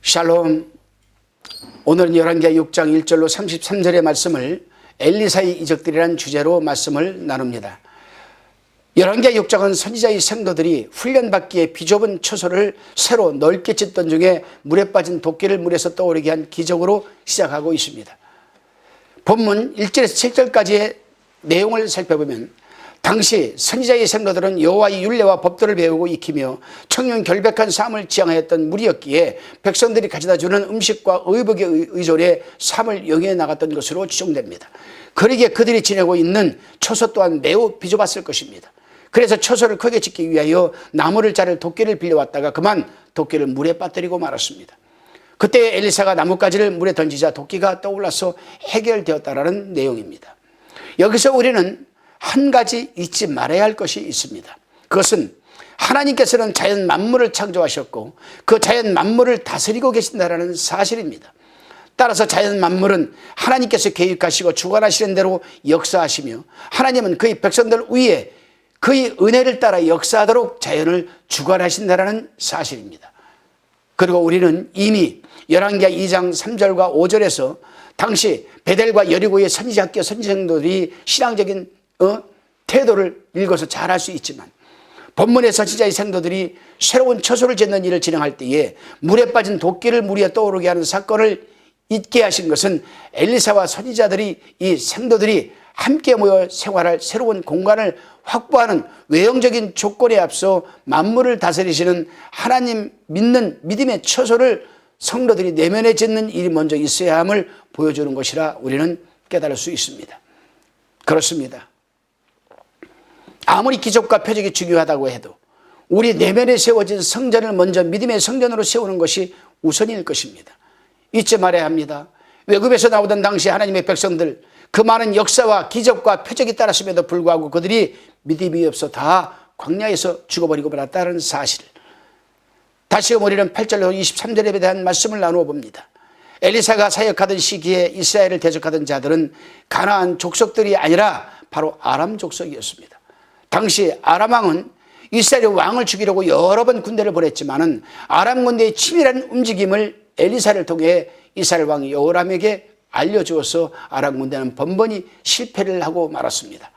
샬롬. 오늘은 열왕기하 6장 1절로 33절의 말씀을 엘리사의 이적들이라는 주제로 말씀을 나눕니다. 열왕기하 6장은 선지자의 생도들이 훈련받기에 비좁은 처소를 새로 넓게 짓던 중에 물에 빠진 도끼를 물에서 떠오르게 한 기적으로 시작하고 있습니다. 본문 1절에서 7절까지의 내용을 살펴보면 당시 선지자의 생도들은 여호와의 율례와 법도를 배우고 익히며 청렴 결백한 삶을 지향하였던 무리였기에 백성들이 가져다 주는 음식과 의복에 의존해 삶을 영위해 나갔던 것으로 추정됩니다. 그러기에 그들이 지내고 있는 처소 또한 매우 비좁았을 것입니다. 그래서 처소를 크게 짓기 위하여 나무를 자를 도끼를 빌려왔다가 그만 도끼를 물에 빠뜨리고 말았습니다. 그때 엘리사가 나뭇가지를 물에 던지자 도끼가 떠올라서 해결되었다라는 내용입니다. 여기서 우리는 한 가지 잊지 말아야 할 것이 있습니다. 그것은 하나님께서는 자연 만물을 창조하셨고 그 자연 만물을 다스리고 계신다는 사실입니다. 따라서 자연 만물은 하나님께서 계획하시고 주관하시는 대로 역사하시며 하나님은 그의 백성들 위에 그의 은혜를 따라 역사하도록 자연을 주관하신다는 사실입니다. 그리고 우리는 이미 열왕기하 2장 3절과 5절에서 당시 베델과 여리고의 선지자학교 선지생도들이 신앙적인 태도를 읽어서 잘 알 수 있지만 본문의 선지자의 생도들이 새로운 처소를 짓는 일을 진행할 때에 물에 빠진 도끼를 물 위에 떠오르게 하는 사건을 잊게 하신 것은 엘리사와 선지자들이 이 생도들이 함께 모여 생활할 새로운 공간을 확보하는 외형적인 조건에 앞서 만물을 다스리시는 하나님 믿는 믿음의 처소를 성도들이 내면에 짓는 일이 먼저 있어야 함을 보여주는 것이라 우리는 깨달을 수 있습니다. 그렇습니다. 아무리 기적과 표적이 중요하다고 해도 우리 내면에 세워진 성전을 먼저 믿음의 성전으로 세우는 것이 우선일 것입니다. 잊지 말아야 합니다. 외국에서 나오던 당시 하나님의 백성들 그 많은 역사와 기적과 표적이 따랐음에도 불구하고 그들이 믿음이 없어 다 광야에서 죽어버리고 말았다는 사실을 다시금 우리는 8절로 23절에 대한 말씀을 나누어 봅니다. 엘리사가 사역하던 시기에 이스라엘을 대적하던 자들은 가나안 족속들이 아니라 바로 아람 족속이었습니다. 당시 아람 왕은 이스라엘의 왕을 죽이려고 여러 번 군대를 보냈지만은 아람 군대의 치밀한 움직임을 엘리사를 통해 이스라엘 왕 여호람에게 알려주어서 아람 군대는 번번이 실패를 하고 말았습니다.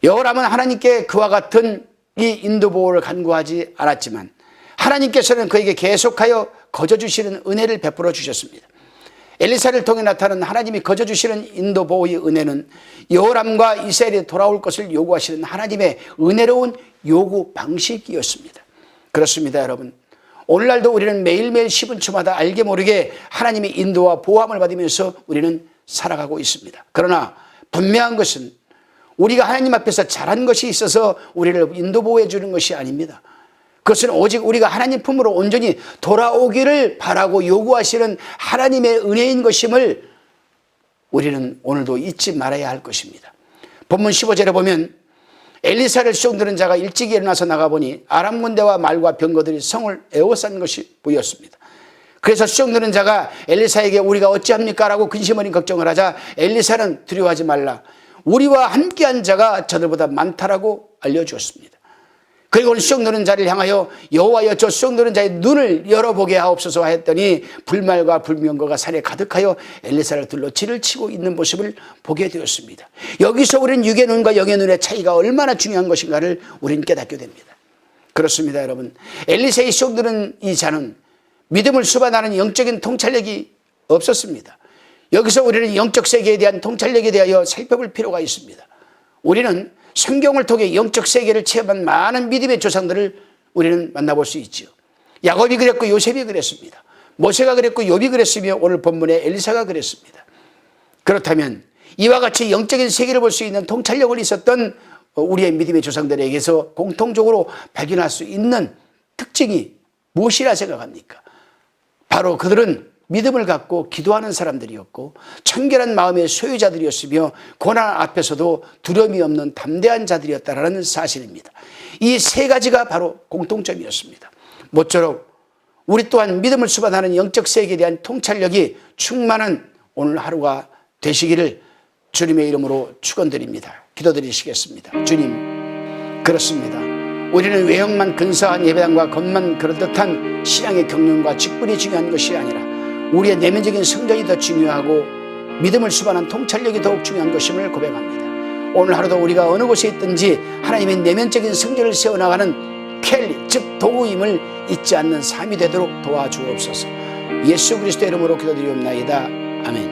여호람은 하나님께 그와 같은 이 인도보호를 간구하지 않았지만 하나님께서는 그에게 계속하여 거저주시는 은혜를 베풀어 주셨습니다. 엘리사를 통해 나타난 하나님이 거저주시는 인도보호의 은혜는 여호람과 이스라엘이 돌아올 것을 요구하시는 하나님의 은혜로운 요구 방식이었습니다. 그렇습니다, 여러분. 오늘날도 우리는 매일매일 10분 초마다 알게 모르게 하나님의 인도와 보호함을 받으면서 우리는 살아가고 있습니다. 그러나 분명한 것은 우리가 하나님 앞에서 잘한 것이 있어서 우리를 인도보호해 주는 것이 아닙니다. 그것은 오직 우리가 하나님 품으로 온전히 돌아오기를 바라고 요구하시는 하나님의 은혜인 것임을 우리는 오늘도 잊지 말아야 할 것입니다. 본문 15절에 보면 엘리사를 수종드는 자가 일찍 일어나서 나가보니 아람 군대와 말과 병거들이 성을 에워싼 것이 보였습니다. 그래서 수종드는 자가 엘리사에게 우리가 어찌합니까? 라고 근심 어린 걱정을 하자 엘리사는 두려워하지 말라. 우리와 함께한 자가 저들보다 많다라고 알려주었습니다. 그리고 수종드는 자를 향하여 여호와여 저 수종드는 자의 눈을 열어보게 하옵소서 하였더니 불말과 불명거가 산에 가득하여 엘리사를 둘러 질을 치고 있는 모습을 보게 되었습니다. 여기서 우리는 육의 눈과 영의 눈의 차이가 얼마나 중요한 것인가를 우리는 깨닫게 됩니다. 그렇습니다, 여러분. 엘리사의 수종드는 이 자는 믿음을 수반하는 영적인 통찰력이 없었습니다. 여기서 우리는 영적 세계에 대한 통찰력에 대하여 살펴볼 필요가 있습니다. 우리는 성경을 통해 영적 세계를 체험한 많은 믿음의 조상들을 우리는 만나볼 수 있죠. 야곱이 그랬고 요셉이 그랬습니다. 모세가 그랬고 욥이 그랬으며 오늘 본문에 엘리사가 그랬습니다. 그렇다면 이와 같이 영적인 세계를 볼 수 있는 통찰력을 있었던 우리의 믿음의 조상들에게서 공통적으로 발견할 수 있는 특징이 무엇이라 생각합니까? 바로 그들은 믿음을 갖고 기도하는 사람들이었고 청결한 마음의 소유자들이었으며 고난 앞에서도 두려움이 없는 담대한 자들이었다라는 사실입니다. 이 세 가지가 바로 공통점이었습니다. 모쪼록 우리 또한 믿음을 수반하는 영적 세계에 대한 통찰력이 충만한 오늘 하루가 되시기를 주님의 이름으로 축원드립니다. 기도드리시겠습니다. 주님, 그렇습니다. 우리는 외형만 근사한 예배당과 겉만 그럴듯한 신앙의 경륜과 직분이 중요한 것이 아니라 우리의 내면적인 성전이 더 중요하고 믿음을 수반한 통찰력이 더욱 중요한 것임을 고백합니다. 오늘 하루도 우리가 어느 곳에 있든지 하나님의 내면적인 성전을 세워나가는 켈리, 즉 도구임을 잊지 않는 삶이 되도록 도와주옵소서. 예수 그리스도의 이름으로 기도드리옵나이다. 아멘.